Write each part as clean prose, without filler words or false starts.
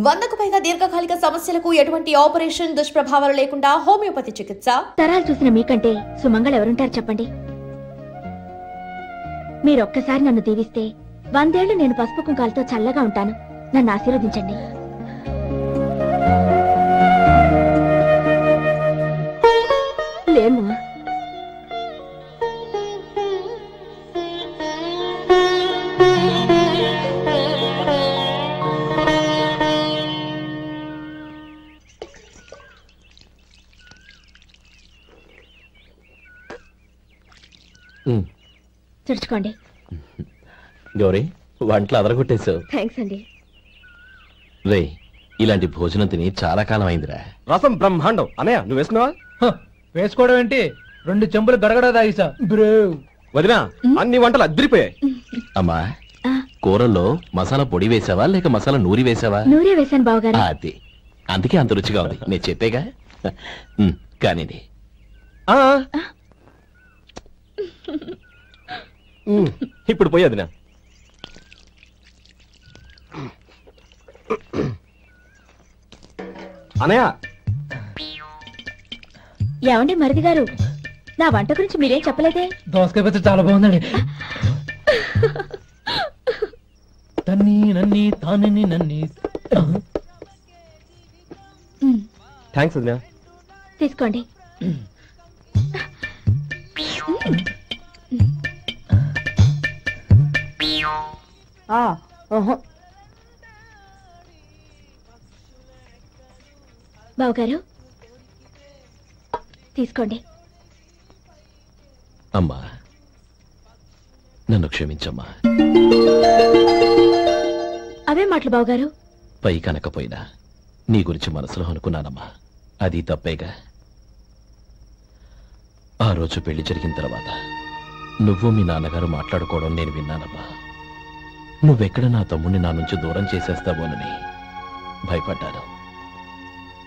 100కు పైగా దీర్ఘకాలిక సమస్యలకు ఎటువంటి ఆపరేషన్ దుష్ప్రభావాలు లేకుండా హోమియోపతి చికిత్స. తరాలు చూసిన మీకంటే సుమంగళ ఎవరుంటారు చెప్పండి. మీరొక్కసారి నన్ను దీవిస్తే 100 ఏళ్లు నేను పసుపు కుంకాలతో చల్లగా ఉంటాను. నన్ను ఆశీర్వదించండి. లేమ్మా. తుడుచుకోండి. గౌరీ, వంటలు అదరగొట్టేశావు. థ్యాంక్స్ అండి. రే, ఇలాంటి భోజనం తిని చాలా కాలం అయిందిరా. రసం బ్రహ్మాండం. అనయ్య, నువ్వు వేసుకున్నావా? వేసుకోవడం ఏంటి, 2 చెంబులు గడగడ తాగిసా. వదినా, అన్ని వంటలు అద్దరిపోయాయి. అమ్మా, కూరల్లో మసాలా పొడి వేసావా లేక మసాలా నూరి వేసావా? నూరే వేసాను బావగారు. అది అందుకే అంత రుచిగా ఉంది. నేను చెప్పేగా. కానివ్వండి. ఇప్పుడు పోయి వదినా. అనయ్య, ఏమండి మరిది గారు, నా వంట గురించి మీరేం చెప్పలేదే? దోసకాయ పచ్చడి చాలా బాగుందండి. తన్ని నన్ని తానని నన్ని. థ్యాంక్స్ వదినా. తీసుకోండి. బావగారు తీసుకోండి. అమ్మా, నన్ను క్షమించమ్మా. అవే మాటలు బావగారు. పై కనకపోయినా నీ గురించి మనసులో అనుకున్నానమ్మా. అది తప్పేగా. ఆ రోజు పెళ్లి జరిగిన తర్వాత నువ్వు మీ నాన్నగారు మాట్లాడుకోవడం నేను విన్నానమ్మా. నువ్వెక్కడ నా తమ్ముడిని నా నుంచి దూరం చేసేస్తావోనని భయపడ్డాను.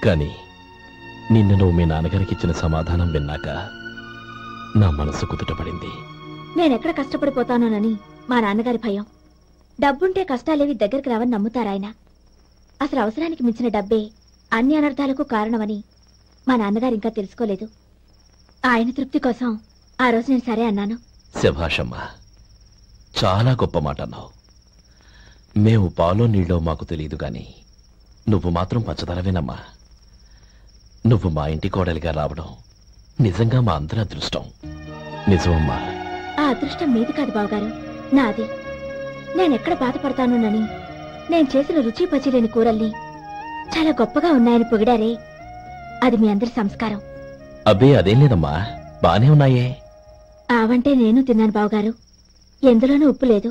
కానీ నిన్ను నువ్వు మీ నాన్నగారికి ఇచ్చిన సమాధానం విన్నాక నా మనసు కుదుటపడింది. నేనెక్కడ కష్టపడిపోతానోనని మా నాన్నగారి భయం. డబ్బుంటే కష్టాలేవి దగ్గరికి రావని నమ్ముతారాయన. అసలు అవసరానికి మించిన డబ్బే అన్ని అనర్థాలకు కారణమని మా నాన్నగారు ఇంకా తెలుసుకోలేదు. ఆయన తృప్తి కోసం ఆ రోజు నేను సరే అన్నాను. శభాషమ్మా, చాలా గొప్ప మాట అన్నావు. మేము పాలో నీళ్ళో మాకు తెలియదు గాని నువ్వు మాత్రం పచ్చదనవేనమ్మా. నువ్వు మా ఇంటి కోడలిగా రావడం నిజంగా మా అందరి అదృష్టం. నిజమమ్మా. ఆ అదృష్టం మీది కాదు బావగారు, నాది. నేనెక్కడ బాధపడతానోనని నేను చేసిన రుచి పచిలేని కూరల్ని చాలా గొప్పగా ఉన్నాయని పొగిడారే, అది మీ అందరి సంస్కారం. అబ్బే, అదేం లేదమ్మా, బానే ఉన్నాయే. ఆవంటే నేను తిన్నాను బావగారు, ఎందులోనూ ఉప్పు లేదు.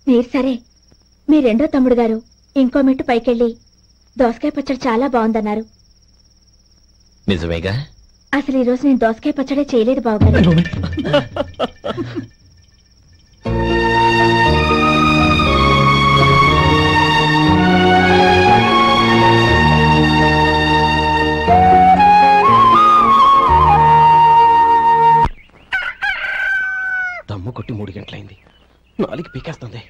మీరు సరే, మీ రెండో తమ్ముడు గారు ఇంకో మెట్టు పైకెళ్ళి దోసకాయ పచ్చడి చాలా బాగుందన్నారు. నిజమేగా? అసలు ఈ రోజు నేను దోసకాయ పచ్చడే చేయలేదు బావగారు. దమ్ము కొట్టి 3 గంటలైంది. 4కి పీకేస్తుంది.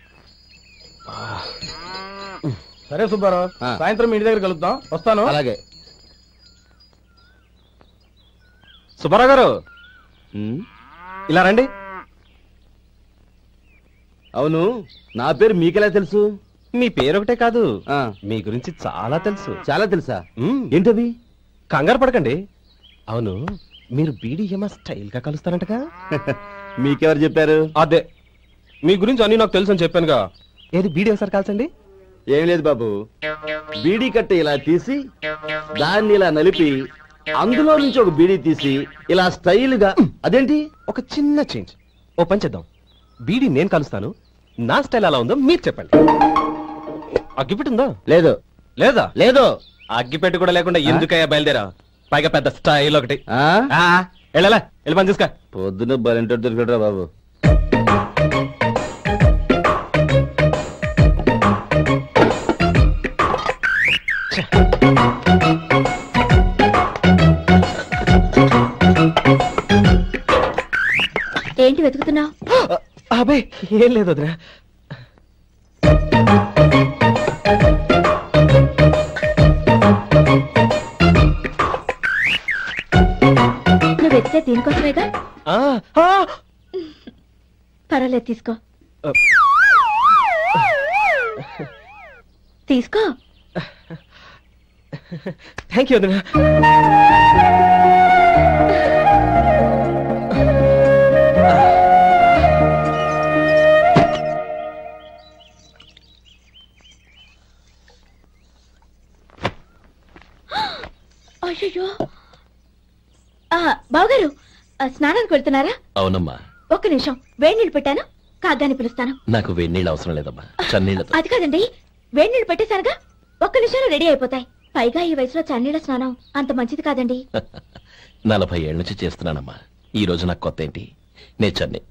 సరే సుబ్బారావు, సాయంత్రం ఇంటి దగ్గర కలుద్దాం. వస్తాను. అలాగే. సుబ్బారావు గారు, ఇలా రండి. అవును, నా పేరు మీకెలా తెలుసు? మీ పేరు ఒకటే కాదు, మీ గురించి చాలా తెలుసు. చాలా తెలుసా? ఏంటవి? కంగారు పడకండి. అవును, మీరు బీడీఎంఆ స్టైల్ గా కలుస్తారంటగా? మీకెవరు చెప్పారు? అదే, మీ గురించి అన్ని నాకు తెలుసు అని చెప్పానుగా. ఏది బీడీ ఒకసారి కాల్చండి. ఏం లేదు బాబు, బీడీ కట్ట ఇలా తీసి దాన్ని ఇలా నలిపి అందులో నుంచి ఒక బీడీ తీసి ఇలా స్టైల్ గా. అదేంటి? ఒక చిన్న చేంజ్. ఓ పని చేద్దాం, బీడీ నేను కలుస్తాను, నా స్టైల్ ఎలా ఉందో మీరు చెప్పండి. అగ్గిపెట్టుందా? లేదు. లేదా? లేదు. అగ్గిపెట్టు కూడా లేకుండా ఎందుకయ్యా బయలుదేరా? పైగా పెద్ద స్టైల్ ఒకటి. వెళ్ళాలా, వెళ్ళి పని చూసుకో. పొద్దున బలింటో దొరికడరా బాబు. ఏంటి వెతుకుతున్నావు? అబే, ఏం లేదు వదినా. దీనికోసమేగా. పర్వాలేదు, తీసుకో తీసుకో. థ్యాంక్ యూ వదినా. అయ్యో, బావగారు స్నానానికి వెళ్తున్నారా? అవునమ్మా. ఒక్క నిమిషం, వేడి నీళ్ళు పెట్టాను, కాగ్గాని పిలుస్తాను. నాకు వేడి నీళ్ళు అవసరం లేదమ్మా, చన్నీళ్ళతో. అది కాదండి, వేడి నీళ్ళు పెట్టేశానుగా, ఒక్క నిమిషంలో రెడీ అయిపోతాయి. పైగా ఈ వయసులో చన్నీళ్ళ స్నానం అంత మంచిది కాదండి. 40 ఏళ్ళ నుంచి చేస్తున్నానమ్మా. ఈ రోజు నాకు కొత్త ఏంటి? నే చన్నీ.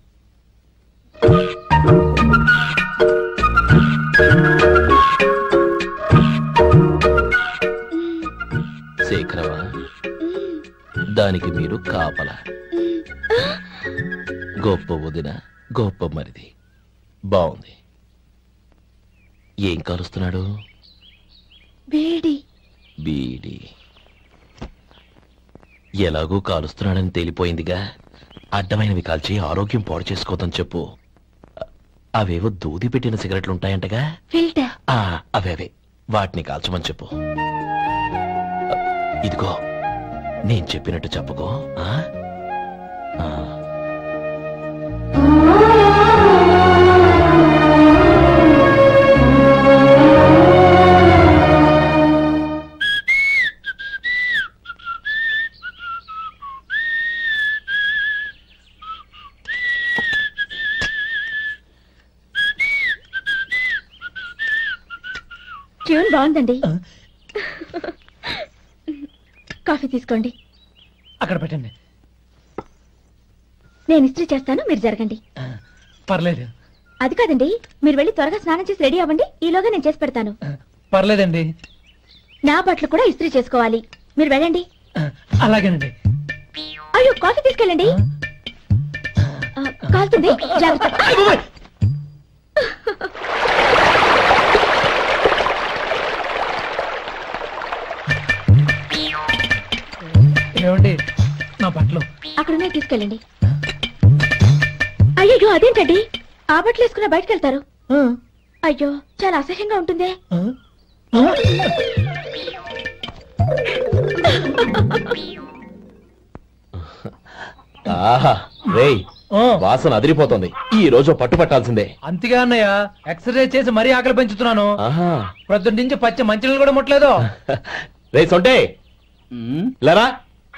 శేఖరవా, దానికి మీరు కాపలా. గొప్ప వదిన, గొప్ప మరిది. బాగుంది. ఏం కాలుస్తున్నాడు? బీడి. బీడి ఎలాగూ కాలుస్తున్నాడని తేలిపోయిందిగా. అడ్డమైనవి కాల్చి ఆరోగ్యం పాడు చేసుకోదని చెప్పు. అవేవో దూది పెట్టిన సిగరెట్లుంటాయంటగా, ఫిల్టర్. అవే వాటిని కాల్చమని చెప్పు. ఇదిగో, నేను చెప్పినట్టు చెప్పుకో. ట్యూన్ బాగుందండి. కాఫీ తీసుకోండి. అక్కడ పెట్టండి. నేను ఇస్త్రీ చేస్తాను, మీరు జరగండి. పర్లేదు. అది కాదండి, మీరు వెళ్ళి త్వరగా స్నానం చేసి రెడీ అవ్వండి, ఈలోగా నేను చేసి పెడతాను. పర్లేదండి. నా బట్టలు కూడా ఇస్త్రీ చేసుకోవాలి, మీరు వెళ్ళండి. అలాగేనండి. అయ్యో, కాఫీ తీసుకెళ్ళండి. కాలుతుంది, జాగ్రత్త. ఏమండి, నా బట్టలు అక్కడున్నాయి, తీసుకెళ్ళండి. అయ్యో, అదేంటండి, ఆ బట్టలు వేసుకున్న బయటకు వెళ్తారు? అయ్యో, చాలా అసహ్యంగా ఉంటుందే. రేయ్, వాసన అదిరిపోతుంది. ఈ రోజు పట్టు పట్టాల్సిందే. అంతగా అన్నయ్య, ఎక్సర్సైజ్ చేసి మరీ ఆకలి పెంచుతున్నాను. ప్రొద్దున నుంచి పచ్చి మంచినీళ్ళు కూడా ముట్టలేదు. రే సొంటే, లేరా.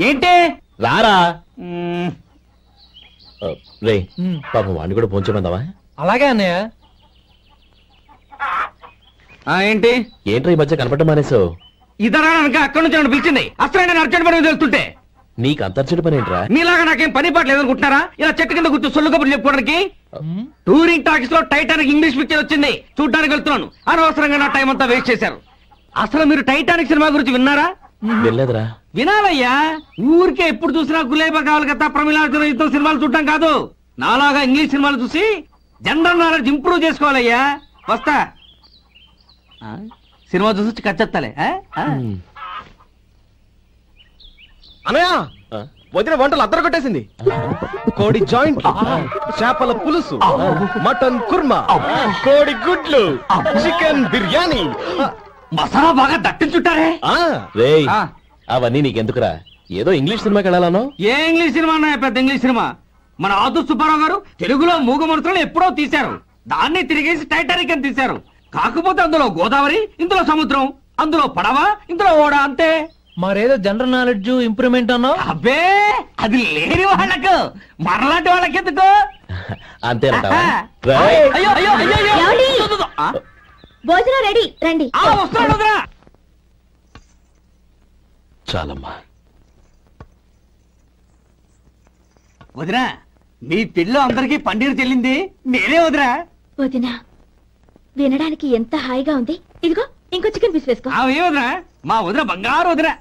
ఏంటి? రారా. రే, పాపం వాడిని కూడా పోంచమందావా? అలాగే అన్నయ్య. ఏంటి ఏంట్రా ఈ మధ్య కనపడటం మానేసావు? ఇదరా అక్కడి నుంచి నన్ను పిలిచింది. అసలు నేను అర్జెంట్ పని తెలుస్తుంటే నీకు అంతర్చడి పని ఏంట్రా? మీలాగా నాకేం పని పాట లేదనుకుంటున్నారా? ఇలా చెట్టు కింద కూర్చో సొల్లు కబుర్లు చెప్పుకోవడానికి. టూరింగ్ టాకీస్ లో టైటానిక్ ఇంగ్లీష్ పిక్చర్ వచ్చింది, చూడ్డానికి వెళ్తున్నాను. అనవసరంగా నా టైం అంతా వేస్ట్ చేశారు. అసలు మీరు టైటానిక్ సినిమా గురించి విన్నారా? వెళ్ళలేదురా. వినాలయ్యా. ఊరికే ఎప్పుడు చూసినా గులేబా కావాలి కదా, ప్రమిళార్జున యుద్ధం సినిమాలు చూడటం కాదు. నాలాగా ఇంగ్లీష్ సినిమాలు చూసి జనరల్ నాలెడ్జ్ ఇంప్రూవ్ చేసుకోవాలయ్యా. వస్తా. సినిమా చూసి కచ్చెత్తాలే. అనయ్య, వదిన వంటలు అద్దరు కొట్టేసింది. కోడి జాయింట్, చేపల పులుసు, మటన్ కుర్మా, కోడి గుడ్లు, చికెన్ బిర్యానీ, మసాలా బాగా దట్టించుంటారే. రేయ్, అవన్నీ నీకెందుకురా? ఏదో ఇంగ్లీష్ సినిమాకి వెళ్ళాలను. ఏ ఇంగ్లీష్ సినిమా అన్నా? పెద్ద ఇంగ్లీష్ సినిమా. మన ఆదు సుబ్బారావు గారు తెలుగులో మూగ మనుషులను ఎప్పుడో తీశారు. దాన్ని తిరిగేసి టైటానిక్ అని తీశారు. కాకపోతే అందులో గోదావరి, ఇందులో సముద్రం, అందులో పడవ, ఇందులో ఓడ, అంతే. మరేదో జనరల్ నాలెడ్జ్ ఇంప్రూవ్మెంట్ అన్నావు. అబ్బే, అది లేని వాళ్ళకు, మరలాంటి వాళ్ళకి ఎందుకు? అంతేనంటావా? అయ్యో అయ్యో అయ్యో అయ్యో. భోజనం రెడీ, రండి. వస్తున్నాడు వదినా. చాలమ్మా. వదినా, మీ పెళ్ళి అందరికీ పన్నీరు చెల్లింది నేనే వదినా. వదినా, వినడానికి ఎంత హాయిగా ఉంది. ఇదిగో ఇంకో చికెన్ పీస్ వేసుకో. ఏ వదినా, మా వదిన బంగారు వదినా.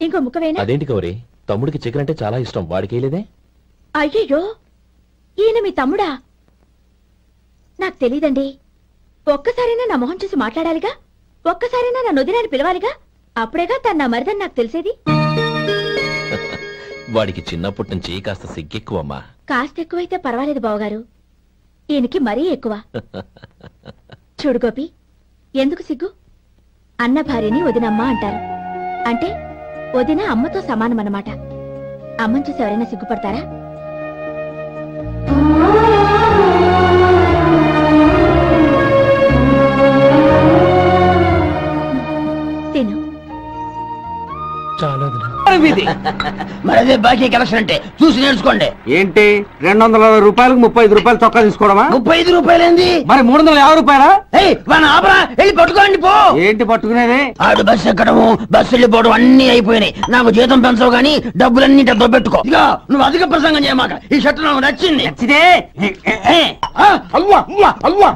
ఇంకో ముక్క వేనా? అదేంటి గౌరీ, తమ్ముడికి చికెన్ అంటే చాలా ఇష్టం, వాడికి వేయలేదే? అయ్యయ్యో, ఈయన మీ తమ్ముడా? నాకు తెలీదండి. ఒక్కసారైనా నా మొహం చూసి మాట్లాడాలిగా, ఒక్కసారైనా నా నొదినాన్ని పిలవాలిగా, అప్పుడేగా తను నా మరిదని నాకు తెలిసేది. వాడికి చిన్నప్పటి నుంచి కాస్త సిగ్గెక్కువమ్మా. కాస్త ఎక్కువైతే పర్వాలేదు బావగారు, ఈయనకి మరీ ఎక్కువ. చూడు గోపి, ఎందుకు సిగ్గు? అన్న భార్యని వదినమ్మ అంటారు. అంటే వదిన అమ్మతో సమానమన్నమాట. అమ్మని చూసి ఎవరైనా సిగ్గుపడతారా? తిను. చాలా మరి అదే బాకీ కలెక్షన్ అంటే చూసి నేర్చుకోండి. ఏంటి 220 రూపాయలకు 35 రూపాయలు చొక్కా తీసుకోవడమా? 35 రూపాయలేంది? మరి 350 రూపాయలా? మన ఆపరా, వెళ్ళి పట్టుకోండి పో. ఏంటి పట్టుకునేది? ఆడు బస్సు ఎక్కడము, బస్సు వెళ్ళిపోవడం అన్ని అయిపోయినాయి. నాకు జీతం పెంచవు గానీ డబ్బులన్నీ డబ్బు పెట్టుకో. ఇక నువ్వు అధిక ప్రసంగం చేయమాక. ఈ షర్ట్ నాకు నచ్చింది. నచ్చితే అవ్వా అవ్వా అవ్వా.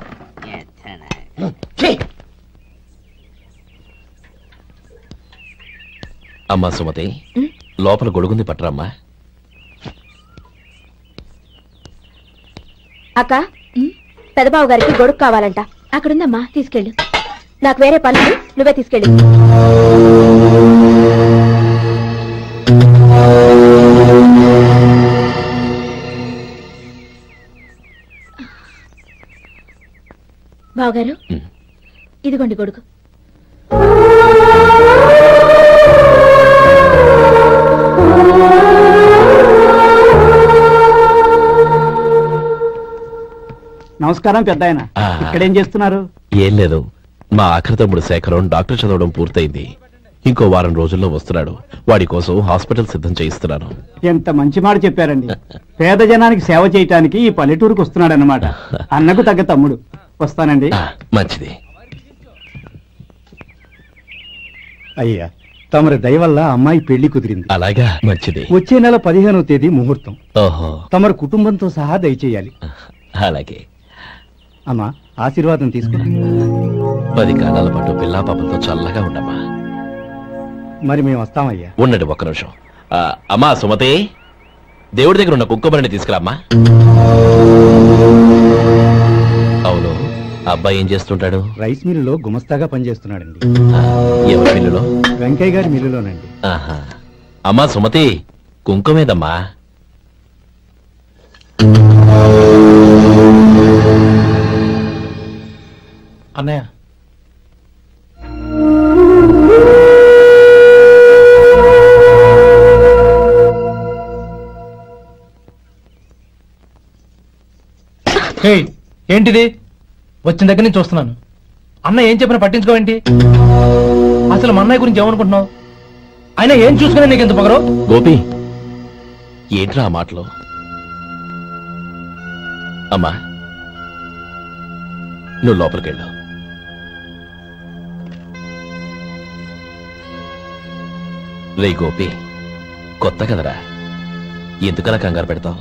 అమ్మా సుమతి, లోపల గొడుగుంది పట్టరమ్మా. అక్క, పెదబాబు గారికి గొడుగు కావాలంట. అక్కడుందమ్మా, తీసుకెళ్ళు. నాకు వేరే పని, నువ్వే తీసుకెళ్ళు. బావగారు, ఇదిగోండి గొడుగు. నమస్కారం పెద్ద ఆయన. ఇక్కడేం చేస్తున్నారు? ఏం లేదు, మా ఆఖరి తమ్ముడు శేఖరం డాక్టర్ చదవడం పూర్తయింది. ఇంకో వారం రోజుల్లో వస్తున్నాడు. వాడి కోసం హాస్పిటల్ సిద్ధం చేయిస్తున్నాను. ఎంత మంచి మాట చెప్పారండి. పేద జనానికి సేవ చేయటానికి ఈ పల్లెటూరుకు వస్తున్నాడు అన్నమాట. అన్నకు తగ్గ తమ్ముడు. వస్తానండి. మంచిది. అయ్యా, తమరి దయ వల్ల అమ్మాయి పెళ్లి కుదిరింది. అలాగా, మంచిది. వచ్చే నెల 15వ తేదీ ముహూర్తం. ఓహో. తమరి కుటుంబంతో సహా దయచేయాలి. అలాగే. అమ్మా, ఆశీర్వాదం తీసుకున్నా. 10 కాలాల పాటు పిల్లా పాపలతో చల్లగా ఉండమ్మా. మరి మేము వస్తామయ్యా. ఉండండి ఒక్క నిమిషం. అమ్మా సుమతి, దేవుడి దగ్గర ఉన్న కుక్కమరిని తీసుకురామ్మా. అవును, అబ్బాయి ఏం చేస్తుంటాడు? రైస్ మిల్లులో గుమస్తాగా పనిచేస్తున్నాడండి. ఎవరి మిల్లులో? వెంకయ్య గారి మిల్లులోనండి. ఆహా. అమ్మా సుమతి, కుంకుమేదమ్మా? అన్నయ్య, ఏంటిది? వచ్చిన దగ్గర నుంచి చూస్తున్నాను. అన్న ఏం చెప్పినా పట్టించుకోవేంటి? అసలు మా అన్నయ్య గురించి ఏమనుకుంటున్నావు? ఆయన ఏం చూసుకునే నీకు ఎంత పొగరు? గోపి, ఏంట్రా ఆ మాటలు? అమ్మా, నువ్వు లోపలికెళ్ళు. రే గోపి, కొత్త కదరా, ఎందుకలా కంగారు పెడతావు?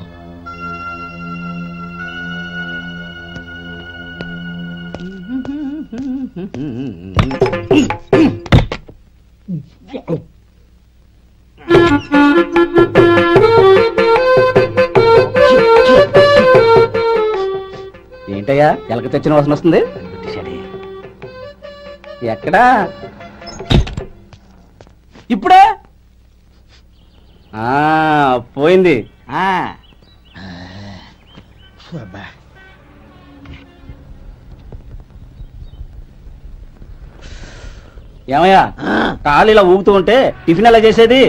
ఏంటయ్యా, ఎలక తెచ్చిన వాసన వస్తుంది? ఎక్కడా? ఇప్పుడే పోయింది. ఏమయ్యా, కాలు ఇలా ఊగుతూ ఉంటే టిఫిన్ ఎలా చేసేది?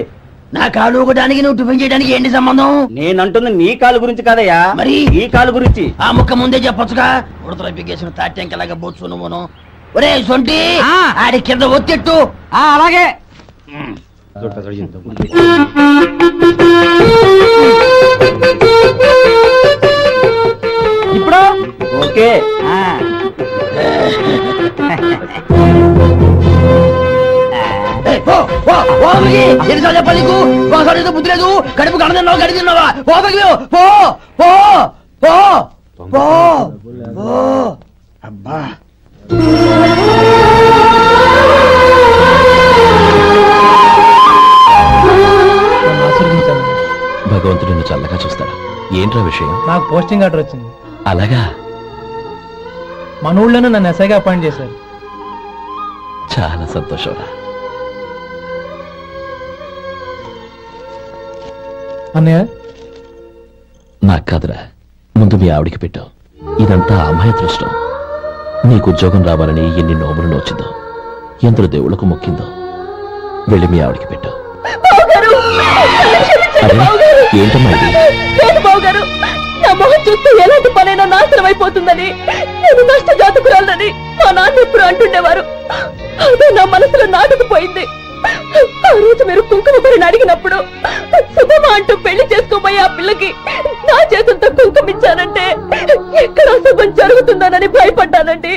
నా కాలు ఊగడానికి నువ్వు టిఫిన్ చేయడానికి ఏంటి సంబంధం? నేనంటుంది నీ కాలు గురించి కాదయ్యా, మరి ఈ కాలు గురించి. ఆ ముక్క ముందే చెప్పొచ్చుగా. ఉడతలో బిగ్గేసిన తాట్యంకలాగా బొచ్చు నువ్వును. ఒరే సొంటి, ఆడి కింద ఒత్తెట్టు. అలాగే. ఇప్పుడు ఓకే. ఎన్నిసార్లు చెప్పాలి నీకు? ఒకసారి బుద్ధి లేదు. కడుపు గడ తిన్నావు, గడి తిన్నావా? పో పో పో పో పో. అబ్బా, భగవంతుడు నిన్ను చల్లగా చూస్తాడు. ఏంట్రా విషయం? నాకు పోస్టింగ్ ఆర్డర్ వచ్చింది. అలాగా? మన ఊళ్ళోనే నన్ను ఎస్ఐగా అపాయింట్ చేశారు. చాలా సంతోషంరా. అన్నయ్య నాకు కాదురా, ముందు మీ ఆవిడికి పెట్టు. ఇదంతా అమ్మాయి దృష్టం. నీకు ఉద్యోగం రావాలని ఎన్ని నోములు నోచిందో, ఎందరు దేవుళ్లకు మొక్కిందో. వెళ్ళి మీ ఆవిడికి పెట్టు. ఏంటమ్మా ఇది? నా మొహం చూస్తే ఎలాంటి పనైనా నాశనం అయిపోతుందని, నేను నష్ట జాతకురాలని మా నాన్న ఎప్పుడు అంటుండేవారు. అదే నా మనసులో నాటుకుపోయింది. ఆ రోజు మీరు కుంకుమ కొరిని అడిగినప్పుడు శుభమా అంటూ పెళ్లి చేసుకోబోయే ఆ పిల్లకి నా చేతులతో కుంకుమ ఇచ్చానంటే ఎక్కడ అశుభం జరుగుతుందోనని భయపడ్డానండి.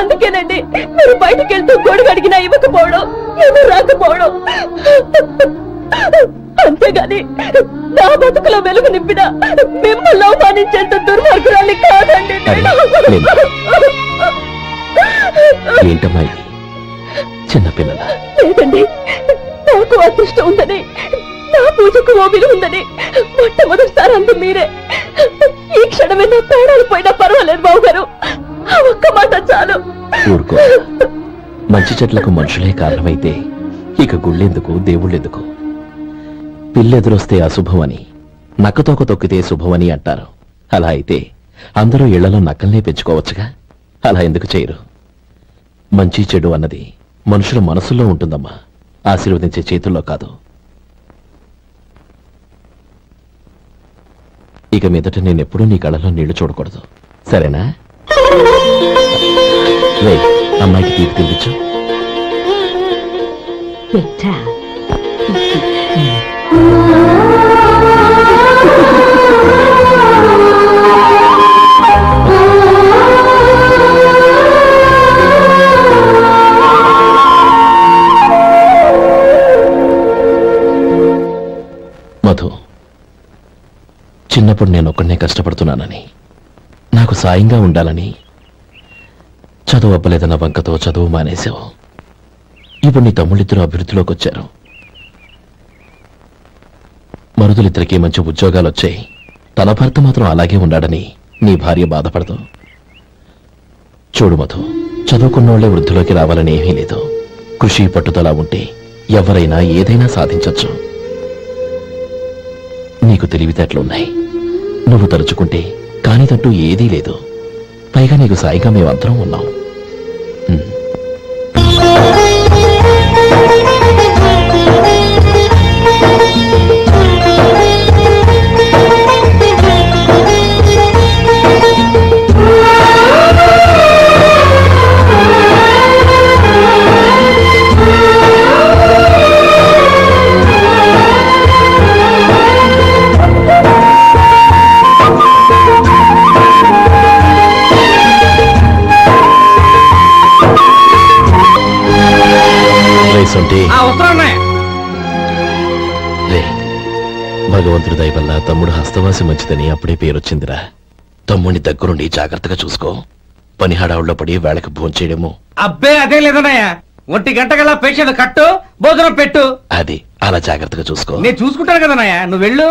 అందుకేనండి మీరు బయటికి వెళ్తూ గొడుగు అడిగినా ఇవ్వకపోవడం, ఎవరు రాకపోవడం. అంతేగాని నా బతుకులో వెలుగు నింపిన మిమ్మల్ని అవమానించేంత దుర్మార్గురాలి కాదండి. ఏంటమ్మా ఇది? చిన్నపిల్లల లేదండి, నాకు అదృష్టం ఉందని, నా పూజకు ఓ విలువ ఉందని మొట్టమొదటిసారి అంది మీరే. ఈ క్షణమే నా ప్రాణాలు పోయినా పర్వాలేదు బాబు గారు, ఆ ఒక్క మాట చాలు. ఊరుకో. మంచి చెట్లకు మనుషులే కారణమైతే ఇక గుళ్ళెందుకు, దేవుళ్ళెందుకు? పిల్లెదురొస్తే అశుభమని, నక్కతోక తొక్కితే శుభమని అంటారు. అలా అయితే అందరూ ఇళ్లలో నక్కల్నే పెంచుకోవచ్చుగా. అలా ఎందుకు చేయరు? మంచి చెడు అన్నది మనుషుల మనసుల్లో ఉంటుందమ్మా, ఆశీర్వదించే చేతుల్లో కాదు. ఇక మీదట నేనెప్పుడూ నీ కళ్ళలో నీళ్లు చూడకూడదు, సరేనా? అమ్మాయికి తీపి తినిపించు. మధు, చిన్నప్పుడు నేను ఒక్కడనే కష్టపడుతున్నానని, నాకు సాయంగా ఉండాలని చదువు అవ్వలేదన్న వంకతో చదువు మానేశావు. ఇప్పుడు నీ తమ్ముళ్ళిద్దరూ అభివృద్ధిలోకి వచ్చారు. మరుదులిద్దరికీ మంచి ఉద్యోగాలు వచ్చాయి. తన భర్త మాత్రం అలాగే ఉన్నాడని నీ భార్య బాధపడదు. చూడు మధు, చదువుకున్నోళ్లే వృద్ధిలోకి రావాలని ఏమీ లేదు. కృషి పట్టుదల ఉంటే ఎవరైనా ఏదైనా సాధించొచ్చు. నీకు తెలివితేటలున్నాయి. నువ్వు తలుచుకుంటే కానిదంటూ ఏదీ లేదు. పైగా నీకు సాయిగా మేమందరం ఉన్నాం. భగవంతుడి దయ వల్ల తమ్ముడు హస్తవాసి మంచిదని అప్పుడే పేరొచ్చిందిరా. తమ్ముడిని దగ్గరుండి జాగ్రత్తగా చూసుకో. పని హడావుల్లో పడి వేళకి భోంచేయడము. అబ్బే అదే లేదన్నయ్యా, 1 గంటకల్లా పేషెంట్ కట్టు, భోజనం పెట్టు. అది అలా జాగ్రత్తగా చూసుకో. నేను చూసుకుంటాను కదన్నయ్యా, నువ్వు వెళ్ళు.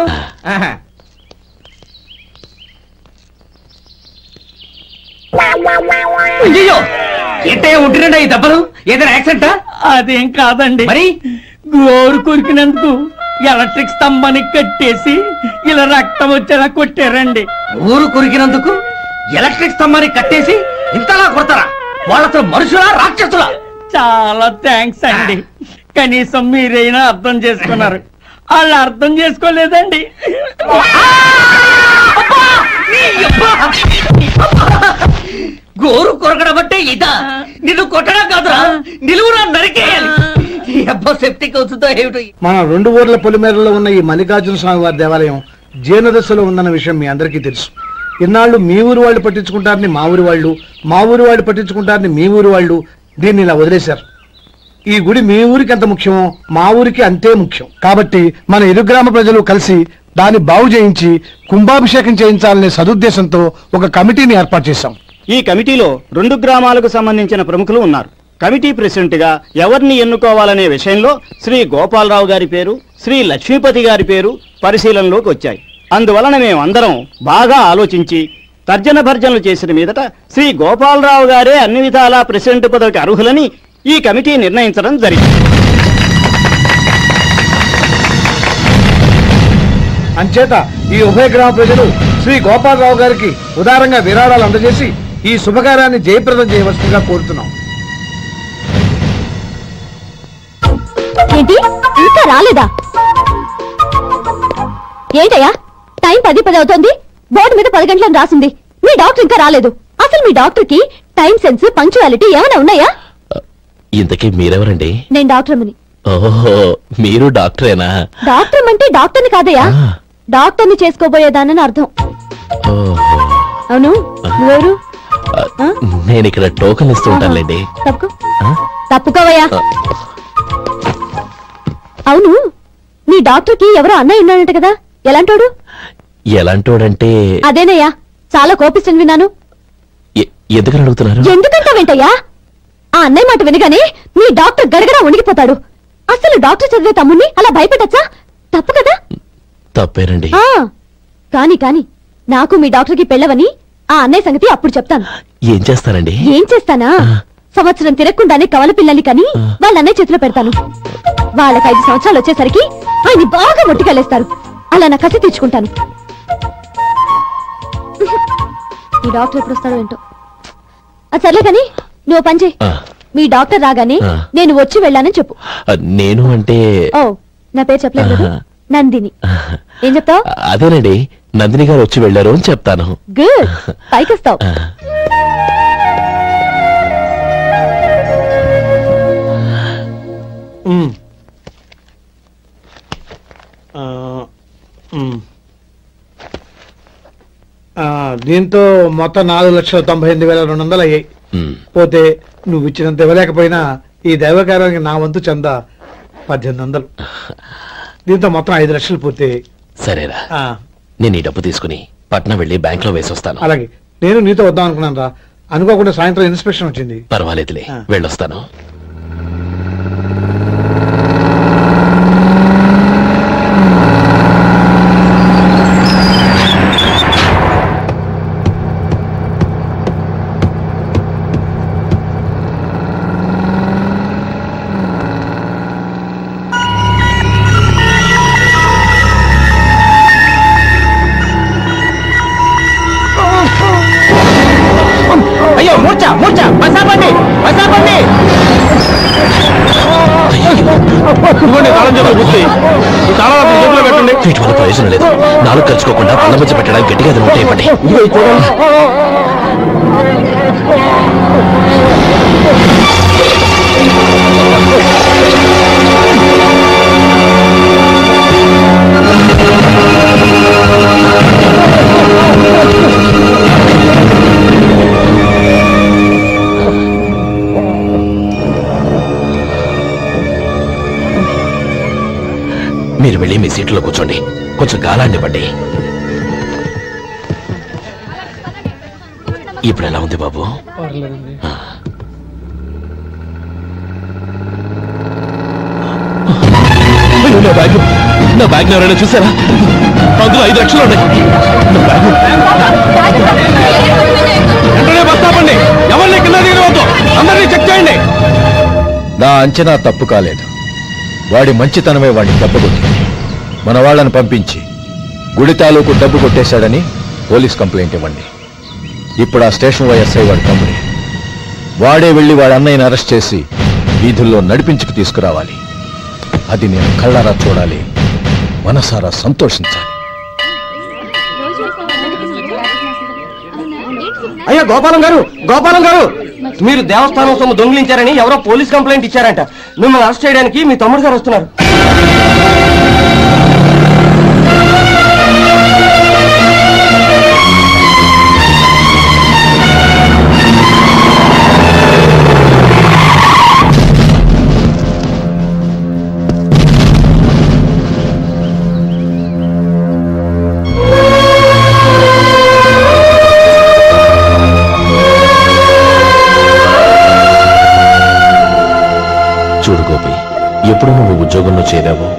అయ్యో, ఏంటయ్యా ఉంటున్నాడా ఈ దెబ్బలు? ఏదైనా యాక్సిడెంటా? అదేం కాదండి, మరి గోరు కొరికినందుకు ఎలక్ట్రిక్ స్తంభాన్ని కట్టేసి ఇలా రక్తం వచ్చేలా కొట్టారండి. ఊరు కొరికినందుకు ఎలక్ట్రిక్ స్తంభాన్ని కట్టేసి ఇంతలా కొడతారా? వాళ్ళతో మనుషులా, రాక్షసులా? చాలా థ్యాంక్స్ అండి, కనీసం మీరైనా అర్థం చేసుకున్నారు. వాళ్ళు అర్థం చేసుకోలేదండి. గోరు కొరకడం అంటే ఇదా? నిన్ను కొట్టడం కాదురా, నిలువురా నరికేయాలి. సెప్టిక్ అవుతుందో ఏమిటో. మన 2 ఊర్ల పొలిమేరలో ఉన్న ఈ మల్లికార్జున స్వామి వారి దేవాలయం జీర్ణదశలో ఉందన్న విషయం మీ అందరికీ తెలుసు. ఇన్నాళ్ళు మీ ఊరు వాళ్ళు పట్టించుకుంటారని మా ఊరి వాళ్ళు, మా ఊరి వాళ్ళు పట్టించుకుంటారని మీ ఊరి వాళ్ళు దీన్ని ఇలా వదిలేశారు. ఈ గుడి మీ ఊరికి ఎంత ముఖ్యమో మా ఊరికి అంతే ముఖ్యం. కాబట్టి మన ఇరు గ్రామ ప్రజలు కలిసి దాన్ని బాగు చేయించి కుంభాభిషేకం చేయించాలనే సదుద్దేశంతో ఒక కమిటీని ఏర్పాటు చేశాం. ఈ కమిటీలో 2 గ్రామాలకు సంబంధించిన ప్రముఖులు ఉన్నారు. కమిటీ ప్రెసిడెంట్ గా ఎవరిని ఎన్నుకోవాలనే విషయంలో శ్రీ గోపాలరావు గారి పేరు, శ్రీ లక్ష్మీపతి గారి పేరు పరిశీలనలోకి వచ్చాయి. అందువలన మేమందరం బాగా ఆలోచించి తర్జన భర్జనలు చేసిన మీదట శ్రీ గోపాలరావు గారే అన్ని విధాలా ప్రెసిడెంట్ పదవికి అర్హులని ఈ కమిటీ నిర్ణయించడం జరిగింది. అంచేత ఈ ఉభయ గ్రామ ప్రజలు శ్రీ గోపాలరావు గారికి ఉదారంగా విరాళాలు అందజేసి ఈ శుభకార్యాన్ని జయప్రదం చేయవలసిందిగా కోరుతున్నాం. ఏంటి ఇంకా రాలేదా? ఏంటయ్యా టైం 10 అవుతోంది, బోర్డు మీద 10 గంటలని రాసింది. మీ డాక్టర్ ఇంకా రాలేదు. అసలు మీ డాక్టర్ కి టైం సెన్స్, పంక్చువాలిటీ ఏమైనా ఉన్నాయా? ఇంతకీ మీరెవరండి? నేను డాక్టర్ అమ్మని. ఓహో, మీరు డాక్టరేనా? డాక్టర్ అంటే డాక్టర్ని కాదయ్యా, డాక్టర్ని చేసుకోబోయేదానని అర్థం. అవును, నువ్వెవరు? నేను ఇక్కడ టోకన్ ఇస్తూ ఉంటానులేండి. తప్పుకోవయ్యా. అవును, నీ డాక్టర్ కి ఎవరో అన్నయ్య ఉన్నాడంట కదా, ఎలాంటోడు? ఎలాంటోడంటే అదేనయ్యా, చాలా కోపిస్తని విన్నాను. ఎందుకని అడుగుతున్నారు? ఎందుకంటావేంటయ్యా? ఆ అన్నయ్య మాట వినగానే నీ డాక్టర్ గడగడా ఉణిగిపోతాడు. అసలు డాక్టర్ చదివే తమ్ముణ్ణి అలా భయపెట్టచ్చా? తప్పు కదా? తప్పేనండి. కాని కాని నాకు మీ డాక్టర్ కి పెళ్ళవని ఆ అన్నయ్య సంగతి అప్పుడు చెప్తాను. ఏం చేస్తానండి? ఏం చేస్తానా? సంవత్సరం తిరగకుండానే కవల పిల్లల్ని కని వాళ్ళ అన్నయ్య చేతిలో పెడతాను. వాళ్ళకి 5 సంవత్సరాలు వచ్చేసరికి ఆయన్ని బాగా మొట్టికెళ్ళేస్తారు. అలా నా కసి తీర్చుకుంటాను. ఈ డాక్టర్ ఎప్పుడు వస్తాడో ఏంటో. అది సర్లే కాని నువ్వు పని చేయి. మీ డాక్టర్ రాగానే నేను వచ్చి వెళ్ళానని చెప్పు. నేను అంటే ఓ, నా పేరు చెప్పలేదు కదా, నందిని. ఏం చెప్తావు? అదేనండి, నందిని గారు వచ్చి వెళ్ళారు అని చెప్తాను. గుడ్, పైకొస్తావు. దీంతో మొత్తం 4,98,200 అయ్యాయి. పోతే నువ్వు ఇచ్చినంత ఇవ్వలేకపోయినా ఈ దైవకార్యానికి నా వంతు చందా 1800. దీంతో మొత్తం 5 లక్షలు పూర్తయ్యాయి. సరేరా, నేను ఈ డబ్బు తీసుకుని పట్నం వెళ్ళి బ్యాంక్ లో వేసొస్తాను. అలాగే, నేను నీతో వద్దాం అనుకున్నాను రా, అనుకోకుండా సాయంత్రం ఇన్స్పెక్షన్ వచ్చింది. పర్వాలేదులే, వెళ్ళొస్తాను. అయ్యో, మూర్చ మూర్చ, బసాపండి బసాపండి. వీటి వల్ల ప్రయోజనం లేదు. 4 కలుసుకోకుండా పళ్ళ మధ్య పెట్టడానికి గట్టిగా అది ఉంటే ఇవ్వండి. మీరు వెళ్ళి మీ సీట్లో కూర్చోండి, కొంచెం గాలాన్ని ఇవ్వండి. ఇప్పుడు ఎలా ఉంది బాబు? నా బ్యాగ్ ఎవరైనా చూసారా? అందులో 5 లక్షలు ఉన్నాయి. వెంటనే బస్తాపండి, ఎవరిని కింద దిగవద్దు, అందరినీ చెక్ చేయండి. నా అంచనా తప్పు కాలేదు. వాడి మంచితనమే వాడిని దెబ్బకొట్టింది. మన వాళ్ళని పంపించి గుడి తాలూకు డబ్బు కొట్టేశాడని పోలీస్ కంప్లైంట్ ఇవ్వండి. ఇప్పుడు ఆ స్టేషన్ ఎస్ఐ వాడి తమ్ముడి. వాడే వెళ్ళి వాడి అన్నయ్యని అరెస్ట్ చేసి వీధుల్లో నడిపించుకు తీసుకురావాలి. అది నేను కళ్ళారా చూడాలి, మనసారా సంతోషించాలి. అయ్యో గోపాలం గారు, గోపాలం గారు, మీరు దేవస్థానం సొమ్ము దొంగిలించారని ఎవరో పోలీస్ కంప్లైంట్ ఇచ్చారంట. మిమ్మల్ని అరెస్ట్ చేయడానికి మీ తమ్ముడు గారు వస్తున్నారు. చూడు గోపి, ఎప్పుడు నువ్వు ఉద్యోగంలో చేరావో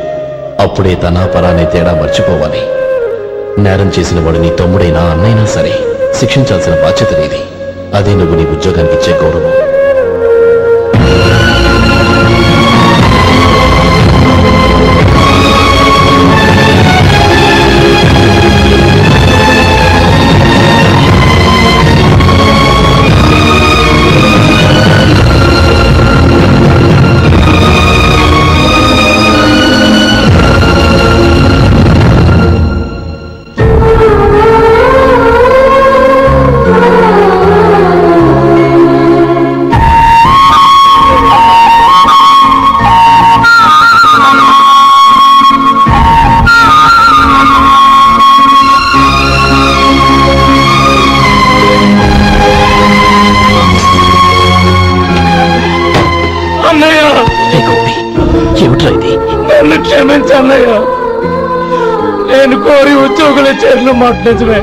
అప్పుడే తన పరానే తేడా మర్చిపోవాలి. నేరం చేసిన వాడు నీ తమ్ముడైనా అన్నైనా సరే శిక్షించాల్సిన బాధ్యత నీది. అదే నువ్వు నీ ఉద్యోగానికి ఇచ్చే గౌరవం. నన్ను క్షమించన్నయ్య. నేను కోరి ఉద్యోగుల చేతులు మాట్లాడమే,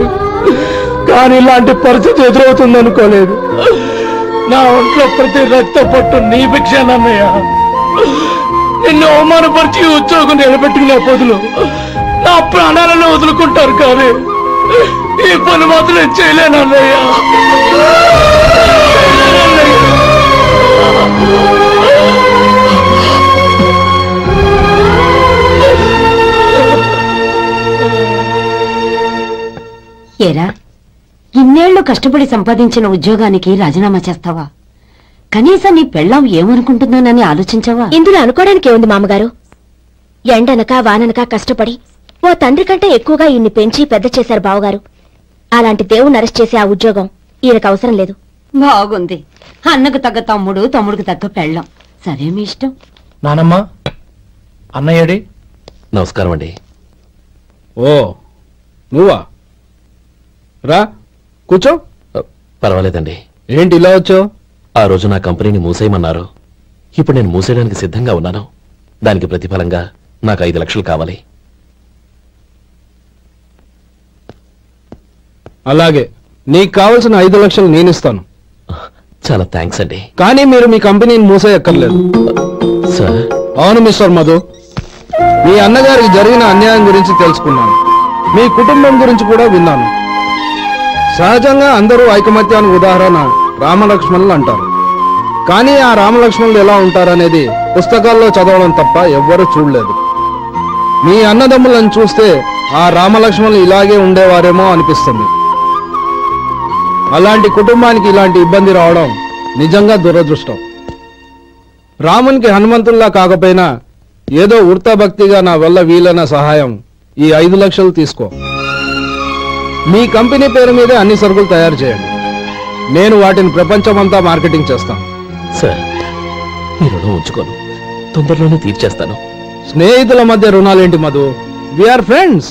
కానీ ఇలాంటి పరిస్థితి ఎదురవుతుంది అనుకోలేదు. నా ఒంట్లో ప్రతి రక్త పట్టు నీ భిక్షానన్నయ్య. నిన్ను అవమానపరిచి ఉద్యోగం నిలబెట్టుకునే బదులు నా ప్రాణాలను వదులుకుంటారు, కానీ ఈ పని మాత్రం నేను చేయలేనన్నయ్య. ఏరా, ఇన్నేళ్లు కష్టపడి సంపాదించిన ఉద్యోగానికి రాజీనామా చేస్తావా? కనీసం నీ పెళ్ళాం ఏమనుకుంటుందోనని ఆలోచించావా? ఇందులో అనుకోవడానికి ఏముంది మామగారు? ఎండనక వాననక కష్టపడి ఓ తండ్రి కంటే ఎక్కువగా ఈయన్ని పెంచి పెద్ద చేశారు బావగారు. అలాంటి దేవుణ్ణి అరెస్ట్ చేసే ఆ ఉద్యోగం ఈయనకు అవసరం లేదు. బాగుంది. అన్నకు తగ్గ తమ్ముడు, తమ్ముడికి తగ్గ పెళ్ళాం. సరే, మీ ఇష్టం. నానమ్మ, అన్నయ్యడి. నమస్కారం అండి. ఓ నువ్వా? రా కూర్చో. పర్వాలేదండి. ఏంటి ఇలా వచ్చావు? ఆ రోజు నా కంపెనీని మూసేయమన్నారు. ఇప్పుడు నేను మూసేయడానికి సిద్ధంగా ఉన్నాను. దానికి ప్రతిఫలంగా నాకు 5 లక్షలు కావాలి. అలాగే, నీకు కావలసిన 5 లక్షలు నేను ఇస్తాను. చాలా థ్యాంక్స్ అండి. కానీ మీరు మీ కంపెనీని మూసేయక్కర్లేదు. సార్? అవును మిస్టర్ మధు, మీ అన్నగారికి జరిగిన అన్యాయం గురించి తెలుసుకున్నాను. మీ కుటుంబం గురించి కూడా విన్నాను. సహజంగా అందరూ ఐకమత్యానికి ఉదాహరణ రామలక్ష్మణులు అంటారు. కానీ ఆ రామలక్ష్మణులు ఎలా ఉంటారనేది పుస్తకాల్లో చదవడం తప్ప ఎవ్వరూ చూడలేదు. మీ అన్నదమ్ములను చూస్తే ఆ రామలక్ష్మణులు ఇలాగే ఉండేవారేమో అనిపిస్తుంది. అలాంటి కుటుంబానికి ఇలాంటి ఇబ్బంది రావడం నిజంగా దురదృష్టం. రామునికి హనుమంతుల్లా కాకపోయినా ఏదో వృత్తభక్తిగా నా వల్ల వీలైన సహాయం ఈ 5 లక్షలు తీసుకో. మీ కంపెనీ పేరు మీదే అన్ని సరుకులు తయారు చేయండి. నేను వాటిని ప్రపంచమంతా మార్కెటింగ్ చేస్తాను. సార్, ఈ రుణం ఉంచుకోను, తొందరలోనే తీర్చేస్తాను. స్నేహితుల మధ్య రుణాలేంటి మధు? We are friends.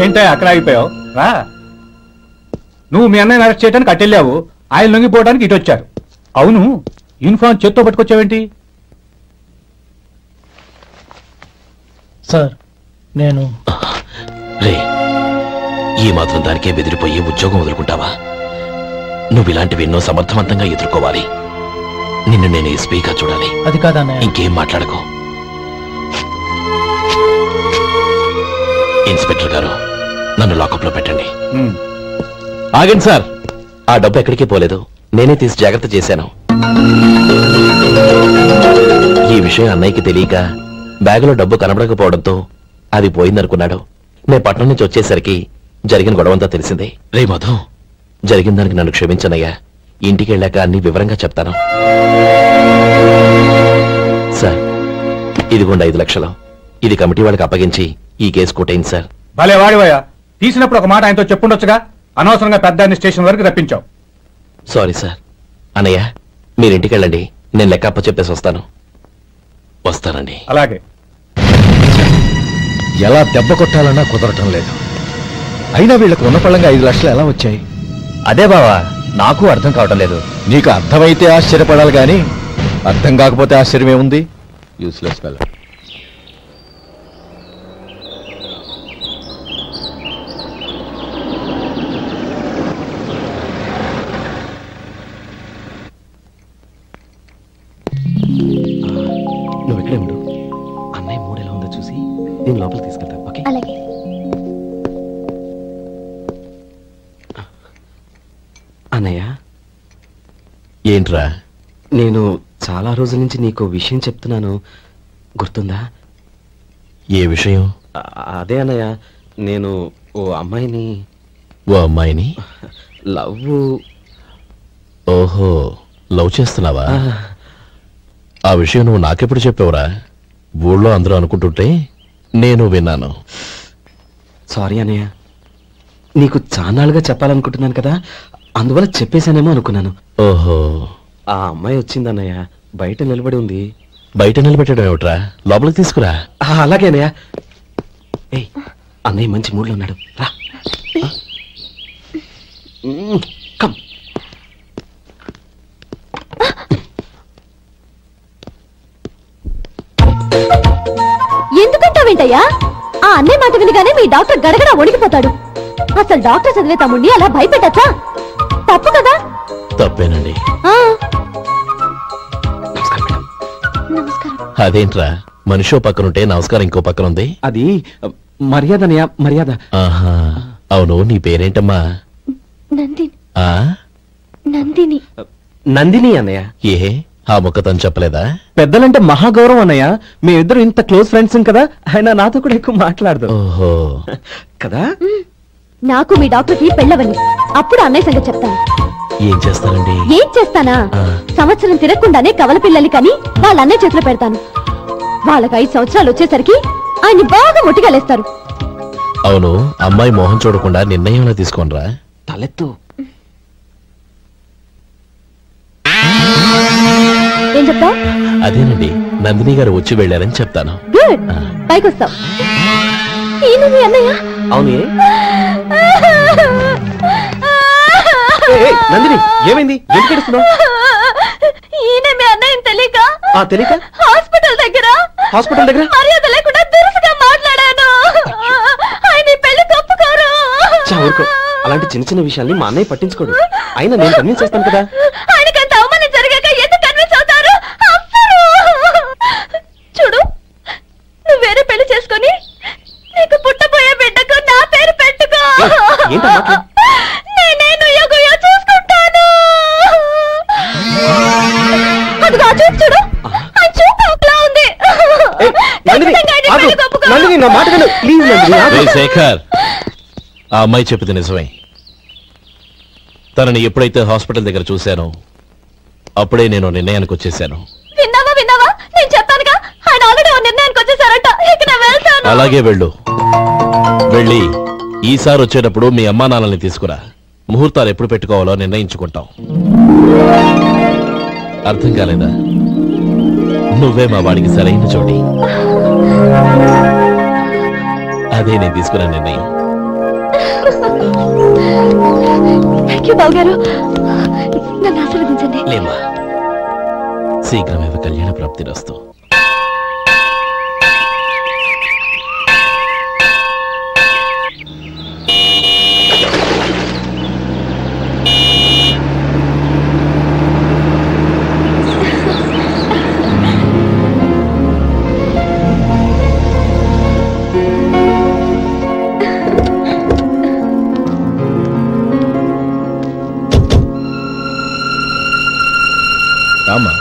ఏంటో అక్కడ ఆగిపోయావు? రా. నువ్వు మీ అన్నయ్యని అరెస్ట్ చేయడానికి అట్టెళ్ళావు, ఆయన లొంగిపోవడానికి ఇటు వచ్చారు. అవును, యూనిఫామ్ చేత్తో పట్టుకొచ్చావేంటి? సార్, నేను రే, ఈ మాత్రం దానికే బెదిరిపోయి ఉద్యోగం వదులుకుంటావా? నువ్వు ఇలాంటివి ఎన్నో సమర్థవంతంగా ఎదుర్కోవాలి. నిన్ను నేను ఎస్పీగా చూడాలి. అది కాదన్నా. ఇంకేం మాట్లాడకు. ఇన్స్పెక్టర్ గారు, నన్ను లాకప్ లో పెట్టండి. ఆగండి సార్, ఆ డబ్బు ఎక్కడికి పోలేదు, నేనే తీసి జాగ్రత్త చేశాను. ఈ విషయం అన్నయ్యకి తెలియక బ్యాగులో డబ్బు కనబడకపోవడంతో అది పోయిందనుకున్నాడు. నే పట్నం నుంచి వచ్చేసరికి జరిగిన గొడవంతా తెలిసింది. రే మధు, జరిగిన దానికి నన్ను క్షమించనయ్యా. ఇంటికి వెళ్ళాక అన్ని వివరంగా చెప్తాను. సార్, ఇదిగోండి 5 లక్షలు. ఇది కమిటీ వాళ్ళకి అప్పగించి ఈ కేసు కొట్టేయండి సార్. భలే వాడివయ్యా, తీసినప్పుడు ఒక మాట ఆయనతో చెప్పుండొచ్చుగా. అనవసరంగా పెద్ద స్టేషన్ వరకు రప్పించావు. Sorry sir. అన్నయ్య, మీరింటికి వెళ్ళండి, నేను లెక్క అప్ప చెప్పేసి వస్తాను. వస్తానండి. అలాగే. ఎలా దెబ్బ కొట్టాలన్నా కుదరటం లేదు. అయినా వీళ్ళకు ఉన్న పళ్ళంగా 5 లక్షలు ఎలా వచ్చాయి? అదే బావా, నాకు అర్థం కావటం లేదు. నీకు అర్థమైతే ఆశ్చర్యపడాలి గాని అర్థం కాకపోతే ఆశ్చర్యం ఏముంది? Useless fellow. నువ్వు ఇక్కడే ఉండు. అన్నయ్య మూడెలా ఉందో చూసి నేను లోపలికి తీసుకెళ్తాను. ఓకే అలాగే. అన్నయ్య, ఏంట్రా? నేను చాలా రోజుల నుంచి నీకు విషయం చెప్తున్నాను, గుర్తుందా? ఏ విషయం? అదే అన్నయ్య, నేను ఓ అమ్మాయిని లవ్. ఓహో, లవ్ చేస్తున్నావా? ఆ విషయం నువ్వు నాకెప్పుడు చెప్పావురా? ఊళ్ళో అందరూ అనుకుంటుంటే నేను విన్నాను. సారీ అన్నయ్య, నీకు చాన్నాళ్ళుగా చెప్పాలనుకుంటున్నాను కదా, అందువల్ల చెప్పేశానేమో అనుకున్నాను. ఓహో, ఆ అమ్మాయి వచ్చిందన్నయ్య, బయట నిలబడి ఉంది. బయట నిలబెట్టడం ఏమిట్రా? లోపలికి తీసుకురా. అలాగే అన్నయ్య. ఏయ్, అన్నయ్య మంచి మూడ్లో ఉన్నాడు, రా. కమ్. ఎందుకంటావేంటయ్యా? ఆ అన్నయ్య మాట వినగానే మీ డాక్టర్ గడగడ వణికిపోతాడు. అసలు డాక్టర్ చదివే తమ్ముడిని అలా భయపెట్టచ్చా? తప్పు కదా? తప్పేనండి. అదేంట్రా, మనిషో పక్కనుంటే నమస్కారం ఇంకో పక్కన ఉంది? అది మర్యాద అన్నయ్య, మర్యాద. ఆహా, అవును, నీ పేరేంటమ్మా? నందిని. ఆ నందిని. నందిని అన్నయ్య. ఏ, ఆ ముక్క తను చెప్పలేదా? పెద్దలంటే మహాగౌరవం అన్నయ్య, మేమిద్దరు ఇంత క్లోజ్ ఫ్రెండ్స్ కదా, ఆయన నాతో కూడా ఎక్కువ మాట్లాడదు. ఓహో కదా. నాకు మీ డాక్టర్ కి పెళ్ళవని, అప్పుడు అన్నయ్య సంగతి చెప్తాను. ఏం చేస్తారండి? ఏం చేస్తానా? సంవత్సరం తిరగకుండానే కవల పిల్లల్ని కని వాళ్ళ అన్నయ్య చేతిలో పెడతాను. వాళ్ళకి 5 సంవత్సరాలు వచ్చేసరికి ఆయన్ని బాగా ముట్టిగలేస్తారు. అవును, అమ్మాయి మోహం చూడకుండా నిర్ణయంలో తీసుకోనరా? తలెత్తు. ఏం చెప్తావు? అదేనండి, నందిని గారు వచ్చి వెళ్ళారని చెప్తాను. గుడ్, పైకొస్తావు. ఈయన మీ అన్నయ్య? అవును. నందిని, ఏమైంది? ఎందుకు ఏడుస్తున్నావు? ఈయన మీ అన్నయ్యని తెలియక తెలియక హాస్పిటల్ దగ్గర మర్యాద లేకుండా దురుసుగా మాట్లాడాను. ఆయన ఈ పెళ్లి తప్పుకోరు. అలాంటి చిన్న చిన్న విషయాల్ని మా అన్నయ్య పట్టించుకోడు. అయినా నేను కన్విన్స్ చేస్తాను కదా. ఆయనకంత అవమానం జరిగాక ఎందుకు కన్విన్స్ అవుతారు? చూడు, నువ్వు వేరే పెళ్లి చేసుకొని నీకు పుట్టబోయే బిడ్డకు నా పేరు పెట్టుకో. నేనే నుయ్యో చూసుకుంటాను. అదిగా చూపు చూడు, ఆ చూపు ఒకలా ఉంది. శేఖర్, ఆ అమ్మాయి చెప్పింది నిజమే. తనని ఎప్పుడైతే హాస్పిటల్ దగ్గర చూశానో అప్పుడే నేను నిర్ణయానికి వచ్చేసాను. విన్నావా? నేను చెప్పానుగా, ఆయన ఆల్రెడీ ఓ నిర్ణయానికి వచ్చేసారట. ఇక నేను వెళ్తాను. అలాగే వెళ్ళి ఈసారి వచ్చేటప్పుడు మీ అమ్మా నాన్నల్ని తీసుకురా. ముహూర్తాలు ఎప్పుడు పెట్టుకోవాలో నిర్ణయించుకుంటాం. అర్థం కాలేదా? నువ్వే మా వాడికి సరైన చోటి. అదే నేను తీసుకున్న నిర్ణయం. బావగారు, నన్ను ఆశీర్వదించండి. లేమ్మా, శీఘ్రమేవ కళ్యాణ ప్రాప్తిరస్తు. రామా,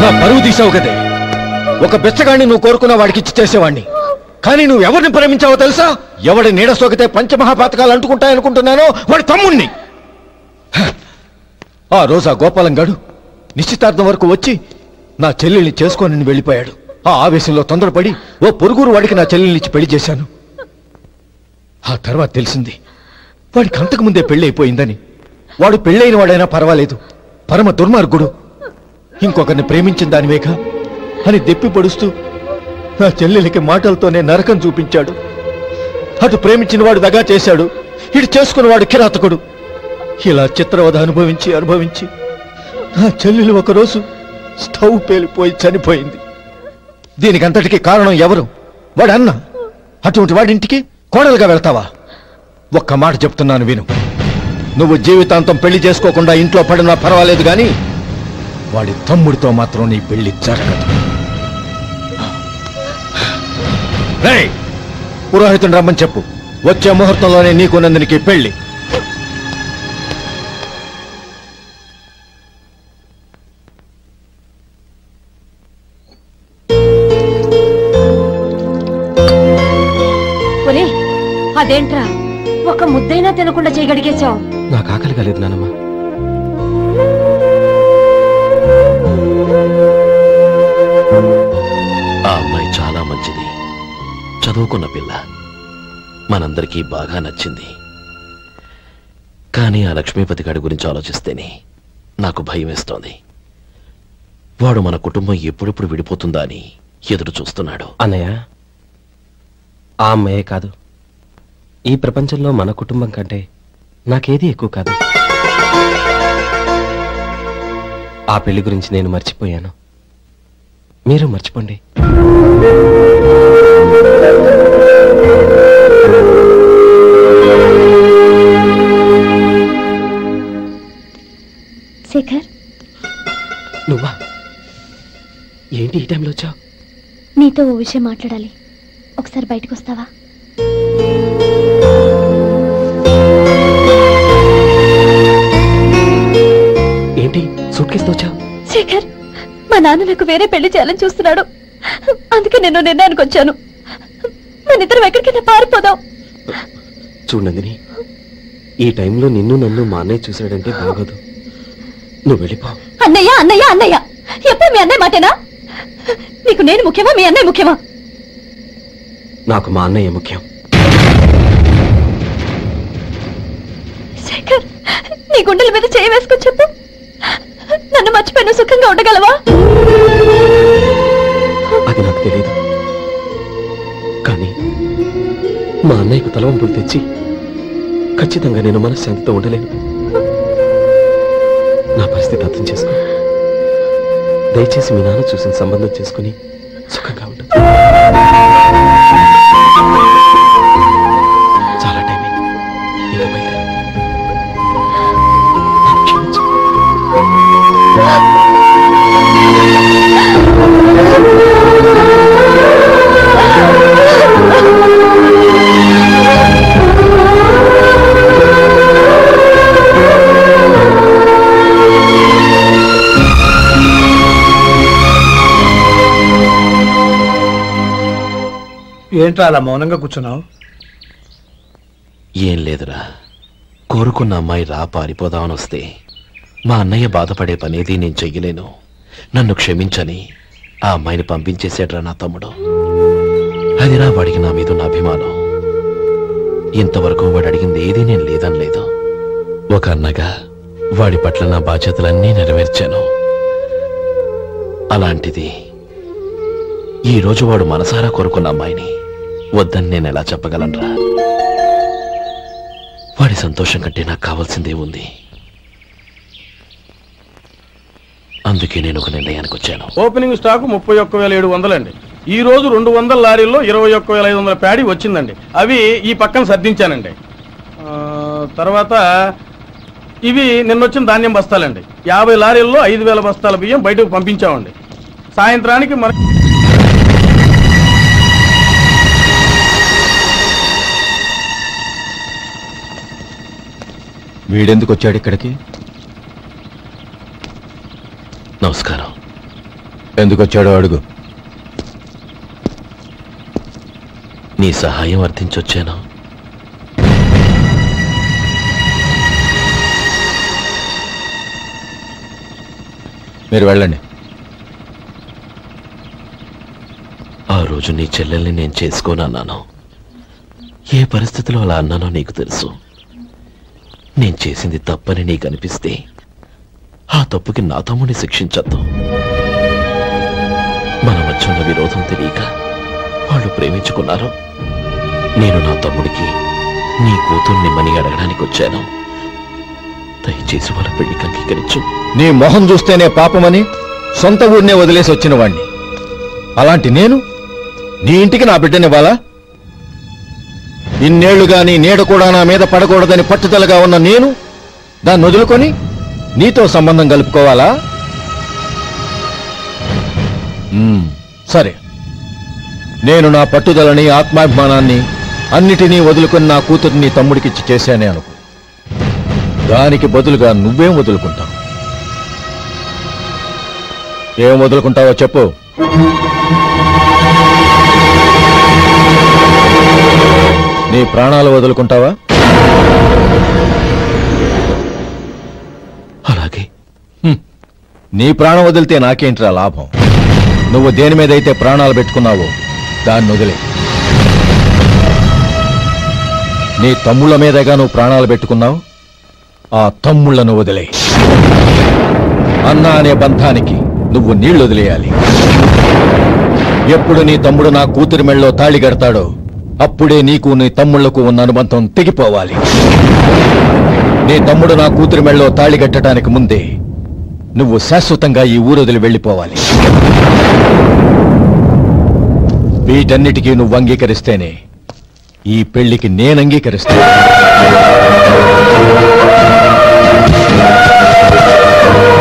నా పరువు తీసావు కదే. ఒక బెచ్చగాడిని నువ్వు కోరుకున్న వాడికి ఇచ్చి చేసేవాడిని. కానీ నువ్వు ఎవరిని ప్రేమించావో తెలుసా? ఎవడి నీడ సోకితే పంచమహాపాతకాలు అంటుకుంటాయనుకుంటున్నానో వాడి తమ్ముణ్ణి. ఆ రోజు ఆ గోపాలం గాడు నిశ్చితార్థం వరకు వచ్చి నా చెల్లెల్ని చేసుకోనని వెళ్ళిపోయాడు. ఆ ఆవేశంలో తొందరపడి ఓ పొరుగురు వాడికి నా చెల్లెల్నిచ్చి పెళ్లి చేశాను. ఆ తర్వాత తెలిసింది వాడికి అంతకుముందే పెళ్లి అయిపోయిందని. వాడు పెళ్ళైన వాడైనా పర్వాలేదు, పరమ దుర్మార్గుడు. ఇంకొకరిని ప్రేమించిన దానివేక అని దెప్పి పొడుస్తూ నా చెల్లెలికి మాటలతోనే నరకం చూపించాడు. అటు ప్రేమించిన వాడు దగా చేశాడు, ఇటు చేసుకున్నవాడు కిరాతకుడు. ఇలా చిత్రవధ అనుభవించి అనుభవించి నా చెల్లెలు ఒకరోజు స్టవ్ పేలిపోయి చనిపోయింది. దీనికంతటికి కారణం ఎవరు? వాడు అన్న. అటువంటి వాడింటికి కోడలుగా వెళ్తావా? ఒక్క మాట చెప్తున్నాను విను. నువ్వు జీవితాంతం పెళ్లి చేసుకోకుండా ఇంట్లో పడినా పర్వాలేదు గాని వాడి తమ్ముడితో మాత్రం నీ పెళ్లి జరగదు. రేయ్, పురోహితుని రమ్మని చెప్పు. వచ్చే ముహూర్తంలోనే నీకు నందినికి పెళ్లి. అదేంట్రా ఒక ముద్దైనా తినకుండా చేయగడిగేశావు? నాకు ఆకలి కాలేదు నానమ్మ. ఆ అమ్మాయి చాలా మంచిది, చదువుకున్న పిల్ల, మనందరికీ బాగా నచ్చింది. కానీ ఆ లక్ష్మీపతి గారి గురించి ఆలోచిస్తేనే నాకు భయం వేస్తోంది. వాడు మన కుటుంబం ఎప్పుడెప్పుడు విడిపోతుందా అని ఎదురు చూస్తున్నాడు. అన్నయ్య, ఆ అమ్మాయే కాదు, ఈ ప్రపంచంలో మన కుటుంబం కంటే నాకేది ఎక్కువ కాదు. ఆ పెళ్లి గురించి నేను మర్చిపోయాను, మీరు మర్చిపోండి. శేఖర్, నువ్వా? ఏంటి ఈ టైంలో వచ్చావు? నీతో ఓ విషయం మాట్లాడాలి. ఒకసారి బయటకు వస్తావా? ఏంటి సూట్ కేసుతో వచ్చావు? శేఖర్, మా నాన్న నాకు వేరే పెళ్లి చేయాలని చూస్తున్నాడు. అందుకే నేను నిర్ణయానికి వచ్చాను. మనిద్దరం ఎక్కడికైనా పారిపోదాం. చూడు నందిని, ఈ టైంలో నిన్ను నన్ను మా అన్నయ్య చూశాడంటే బాగోదు. నువ్వు వెళ్ళిపో. అన్నయ్య అన్నయ్య అన్నయ్య, ఎప్పుడు మీ అన్నయ్య మాటేనా? నీకు నేను ముఖ్యమా, మీ అన్నయ్య ముఖ్యమా? నాకు మా అన్నయ్య ముఖ్యం. శేఖర్, నీ గుండెల మీద చేయి వేసుకొని చెప్పు. నన్ను మర్చిపోయిన సుఖంగా ఉండగలవా? అది నాకు తెలియదు, కానీ మా అన్నయ్యకు తలవంపులు తెచ్చి ఖచ్చితంగా నేను మనశ్శాంతితో ఉండలేను. నా పరిస్థితి అర్థం చేసుకో. దయచేసి మీ నాన్న చూసిన సంబంధం చేసుకుని సుఖంగా ఉండు. చాలా టైం అయింది, ఇంకా బయలుదేరు. నన్ను క్షమించు. ఏంట్రా అలా మౌనంగా కూర్చున్నావు? ఏం లేదురా, కోరుకున్న అమ్మాయి రా పారిపోదామని వస్తే మా అన్నయ్య బాధపడే పనేది నేను చెయ్యలేను, నన్ను క్షమించని ఆ అమ్మాయిని పంపించేశాడ్రా నా తమ్ముడు. అదిరా వాడికి నా మీద ఉన్న అభిమానం. ఇంతవరకు వాడు అడిగింది ఏదీ నేను లేదనలేదు. ఒక అన్నగా వాడి పట్ల నా బాధ్యతలన్నీ నెరవేర్చాను. అలాంటిది ఈరోజు వాడు మనసారా కోరుకున్న అమ్మాయిని వద్దని నేను ఎలా చెప్పగలనరా? వాడి సంతోషం కంటే నాకు కావాల్సిందే ఉంది. అందుకే నేను ఒక నిర్ణయానికి వచ్చాను. ఓపెనింగ్ స్టాక్ 31,700 అండి. ఈ రోజు 200 లారీల్లో 21,500 ప్యాడీ వచ్చిందండి. అవి ఈ పక్కన సర్దించానండి. తర్వాత ఇవి నిన్నొచ్చిన ధాన్యం బస్తాలండి. 50 లారీల్లో 5,000 బస్తాల బియ్యం బయటకు పంపించామండి. సాయంత్రానికి మన వీడెందుకు వచ్చాడు ఇక్కడికి? నమస్కారం. ఎందుకు వచ్చాడో అడుగు. నీ సహాయం అర్థించొచ్చాను. మీరు వెళ్ళండి. ఆ రోజు నీ చెల్లెల్ని నేను చేసుకోనన్నాను. ఏ పరిస్థితిలో అలా అన్నానో నీకు తెలుసు. నేను చేసింది తప్పని నీకు అనిపిస్తే ఆ తప్పుకి నా తమ్ముడిని శిక్షించద్దు. మన మధ్య ఉన్న విరోధం తెలియక వాళ్ళు ప్రేమించుకున్నారు. నేను నా తమ్ముడికి నీ కూతుర్ని మని అడగడానికి వచ్చాను. దయచేసి వాళ్ళ పెళ్లికి అంగీకరించు. నీ మొహం చూస్తేనే పాపమని సొంత ఊరినే వదిలేసి వచ్చిన వాణ్ణి. అలాంటి నేను నీ ఇంటికి నా బిడ్డనివ్వాలా? ఇన్నేళ్లుగా నీ నీడ కూడా నా మీద పడకూడదని పట్టుదలగా ఉన్న నేను దాన్ని వదులుకొని నీతో సంబంధం కలుపుకోవాలా? సరే, నేను నా పట్టుదలని ఆత్మాభిమానాన్ని అన్నిటినీ వదులుకొని నా కూతుర్ని తమ్ముడికిచ్చి చేశానే అనుకో. దానికి బదులుగా నువ్వేం వదులుకుంటావు? ఏం వదులుకుంటావో చెప్పు. నీ ప్రాణాలు వదులుకుంటావా? అలాగే. నీ ప్రాణం వదిలితే నాకేంట్రా లాభం? నువ్వు దేని మీదైతే ప్రాణాలు పెట్టుకున్నావో దాన్ని వదిలే. నీ తమ్ముళ్ళ మీదగా నువ్వు ప్రాణాలు పెట్టుకున్నావు, ఆ తమ్ముళ్లను వదిలే. అన్న అనే బంధానికి నువ్వు నీళ్లు వదిలేయాలి. ఎప్పుడు నీ తమ్ముడు నా కూతురి మెళ్ళలో తాళి కడతాడో అప్పుడే నీకు నీ తమ్ముళ్లకు ఉన్న అనుబంధం తెగిపోవాలి. నీ తమ్ముడు నా కూతురి మెళ్ళలో తాళి కట్టడానికి ముందే నువ్వు శాశ్వతంగా ఈ ఊరొదిలి వెళ్ళిపోవాలి. వీటన్నిటికీ నువ్వు అంగీకరిస్తేనే ఈ పెళ్లికి నేను అంగీకరిస్తాను.